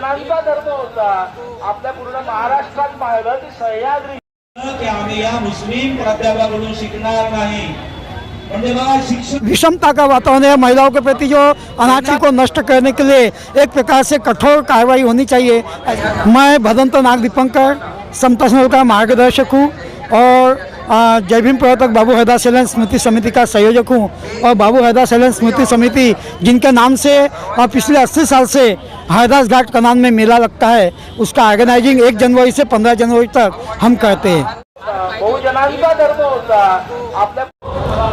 जणांचा धर्म होता. आपल्या पूर्ण महाराष्ट्रात पाहिलं की सह्याद्री की आम्ही या मुस्लिम प्राध्यापकाकडून शिकणार नाही. विषमता का वातावरण है। महिलाओं के प्रति जो अनाचार को नष्ट करने के लिए एक प्रकार से कठोर कार्रवाई होनी चाहिए। मैं भदंत नाग दीपंकर समता संघ का मार्गदर्शक हूँ और जय भीम प्रवर्तक बाबू हरदास सैलन स्मृति समिति का संयोजक हूँ। और बाबू हरदास सैलन स्मृति समिति जिनके नाम से पिछले 80 साल से हरदास घाट कनान में मेला लगता है, उसका ऑर्गेनाइजिंग 1 जनवरी से 15 जनवरी तक हम करते हैं। बहुजनांचा धर्म होता. आपल्या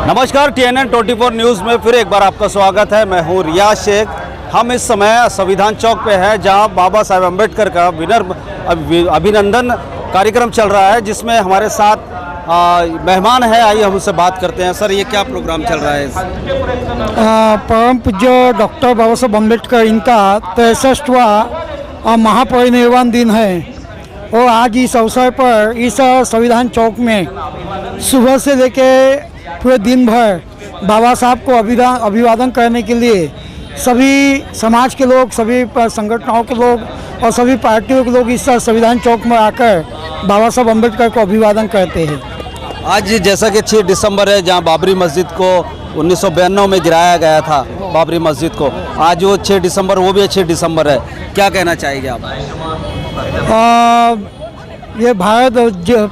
नमस्कार, TNN 24 न्यूज़ में फिर एक बार आपका स्वागत है। मैं हूँ रियाज शेख। हम इस समय संविधान चौक पे हैं, जहाँ बाबा साहेब अम्बेडकर का अभिनंदन कार्यक्रम चल रहा है, जिसमें हमारे साथ मेहमान है। आइए हम उससे बात करते हैं। सर, ये क्या प्रोग्राम चल रहा है? परम पूज्य डॉक्टर बाबा साहेब अम्बेडकर इनका 63वां महापरिनिर्वाण दिन है और आज इस अवसर पर इस संविधान चौक में सुबह से लेके पूरे दिन भर बाबा साहब को अभिवादन करने के लिए सभी समाज के लोग, सभी संगठनों के लोग और सभी पार्टियों के लोग इस संविधान चौक में आकर बाबा साहब अम्बेडकर को अभिवादन करते हैं। आज जैसा कि 6 दिसंबर है, जहां बाबरी मस्जिद को 1992 में गिराया गया था, बाबरी मस्जिद को, आज वो 6 दिसंबर, वो भी 6 दिसंबर है। क्या कहना चाहेंगे आप? ये भारत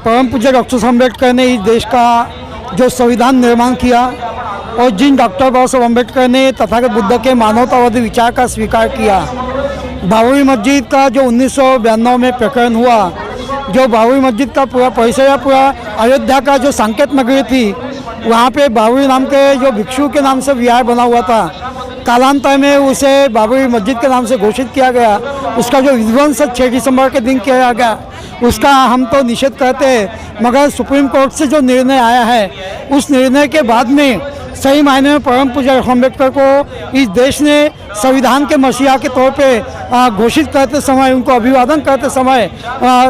परम पूज्य डॉक्टर अम्बेडकर ने इस देश का जो संविधान निर्माण किया और जिन डॉक्टर बाबा साहब अम्बेडकर ने तथागत बुद्ध के मानवतावादी विचार का स्वीकार किया, बाबरी मस्जिद का जो 1992 में प्रकरण हुआ, जो बाबरी मस्जिद का पूरा परिसर या पूरा अयोध्या का जो संकेत नगरी थी, वहाँ पे बाबरी नाम के जो भिक्षु के नाम से विहार बना हुआ था, कालांतर में उसे बाबरी मस्जिद के नाम से घोषित किया गया। उसका जो विध्वंस 6 दिसंबर के दिन किया गया, उसका हम तो निषेध करते हैं, मगर सुप्रीम कोर्ट से जो निर्णय आया है, उस निर्णय के बाद में सही मायने में परम पूज्य अम्बेडकर को इस देश ने संविधान के मसीहा के तौर पे घोषित करते समय, उनको अभिवादन करते समय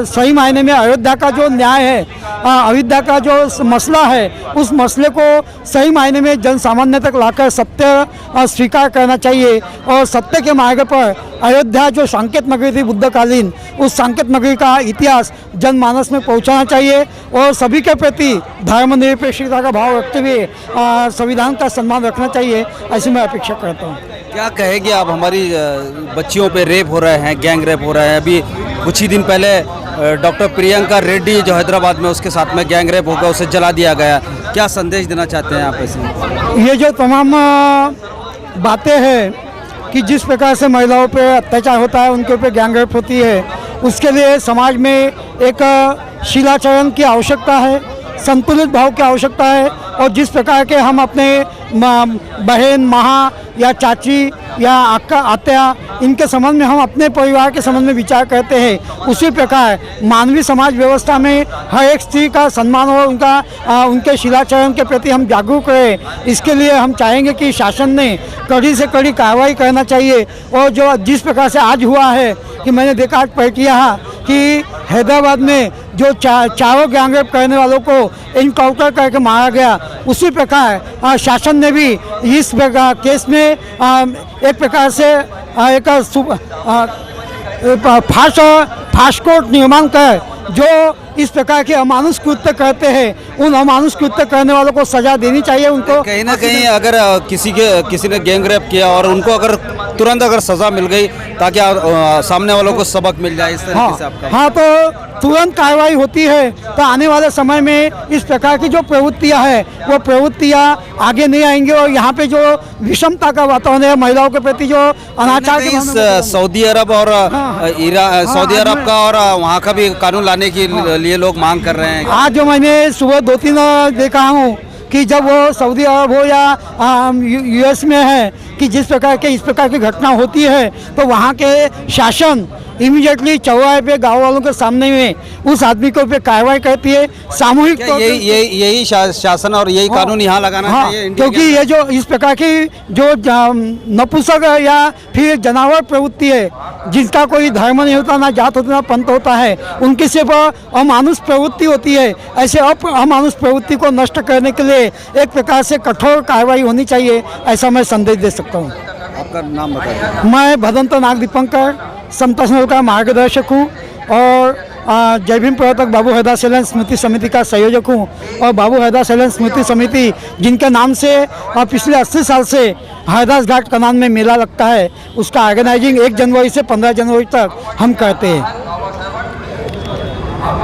सही मायने में अयोध्या का जो न्याय है, अयोध्या का जो मसला है, उस मसले को सही मायने में जन सामान्य तक लाकर सत्य स्वीकार करना चाहिए और सत्य के मार्ग पर अयोध्या जो संकेत नगरी थी बुद्धकालीन, उस संकेत नगरी का इतिहास जनमानस में पहुंचाना चाहिए और सभी के प्रति धर्मनिरपेक्षता का भाव रखते हुए संविधान का सम्मान रखना चाहिए, ऐसी मैं अपेक्षा करता हूँ। क्या कहेंगे आप? हमारी बच्चियों पे रेप हो रहे हैं, गैंग रेप हो रहे हैं। अभी कुछ ही दिन पहले डॉक्टर प्रियंका रेड्डी जो हैदराबाद में, उसके साथ में गैंग रेप होकर उसे जला दिया गया। क्या संदेश देना चाहते हैं आप ऐसे? ये जो तमाम बातें हैं कि जिस प्रकार से महिलाओं पे अत्याचार होता है, उनके ऊपर गैंग रेप होती है, उसके लिए समाज में एक शिलाचरण की आवश्यकता है, संतुलित भाव की आवश्यकता है। और जिस प्रकार के हम अपने बहन, माँ या चाची या अक्का, आत्या, इनके संबंध में हम अपने परिवार के संबंध में विचार करते हैं, उसी प्रकार मानवीय समाज व्यवस्था में हर एक स्त्री का सम्मान और उनके शिलाचरण के प्रति हम जागरूक रहें। इसके लिए हम चाहेंगे कि शासन ने कड़ी से कड़ी कार्रवाई करना चाहिए। और जो जिस प्रकार से आज हुआ है कि मैंने देखा आज पढ़ किया कि हैदराबाद में जो चारों गैंग रेप करने वालों को इनकाउंटर करके मारा गया, उसी प्रकार शासन ने भी इस केस में एक प्रकार से एक फास्ट कोर्ट निर्माण कर जो इस प्रकार के अमानुष कृत्य करते हैं, उन अमानुष कृत्य करने वालों को सजा देनी चाहिए। उनको कहीं ना कहीं अगर किसी ने गैंग रेप किया और उनको अगर तुरंत अगर सजा मिल गई, ताकि सामने वालों को सबक मिल जाए, इस तरीके से आपका? हाँ, तो तुरंत कार्रवाई होती है तो आने वाले समय में इस प्रकार की जो प्रवृत्तियाँ हैं, वो प्रवृत्तियाँ आगे नहीं आएंगे। और यहाँ पे जो विषमता का वातावरण है, महिलाओं के प्रति जो अनाचार के सऊदी अरब और सऊदी अरब का और वहाँ का भी कानून लाने के लिए लोग मांग कर रहे हैं। आज जो मैंने सुबह 2-3 देखा हूँ कि जब वो सऊदी अरब हो या US में है, कि जिस प्रकार के इस प्रकार की घटना होती है, तो वहाँ के शासन इमीडिएटली चौराहे पे गाँव वालों के सामने में उस आदमी के ऊपर कार्रवाई करती है सामूहिक। यही शासन और यही कानून यहाँ लगाना चाहिए, क्योंकि ये जो इस प्रकार की जो नपुंसक या फिर जनावर प्रवृत्ति है, जिसका कोई धर्म नहीं होता, ना जात होता, ना पंथ होता है, उनकी सिर्फ अमानुष प्रवृत्ति होती है। ऐसे अमानुष प्रवृत्ति को नष्ट करने के लिए एक प्रकार से कठोर कार्रवाई होनी चाहिए, ऐसा मैं संदेश दे सकता हूँ। आपका नाम बताइए। मैं भदंत नाग दीपंकर समता सैनिकों का मार्गदर्शक हूँ और जय भीम प्रवर्तक बाबू हैदर सैलन स्मृति समिति का संयोजक हूँ। और बाबू हैदर सैलन स्मृति समिति जिनके नाम से पिछले 80 साल से हैदास घाट कनान में मेला लगता है, उसका ऑर्गेनाइजिंग 1 जनवरी से 15 जनवरी तक हम करते हैं।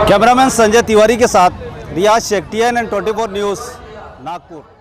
कैमरामैन संजय तिवारी के साथ रियाज शेख, TNN 24 न्यूज़, नागपुर।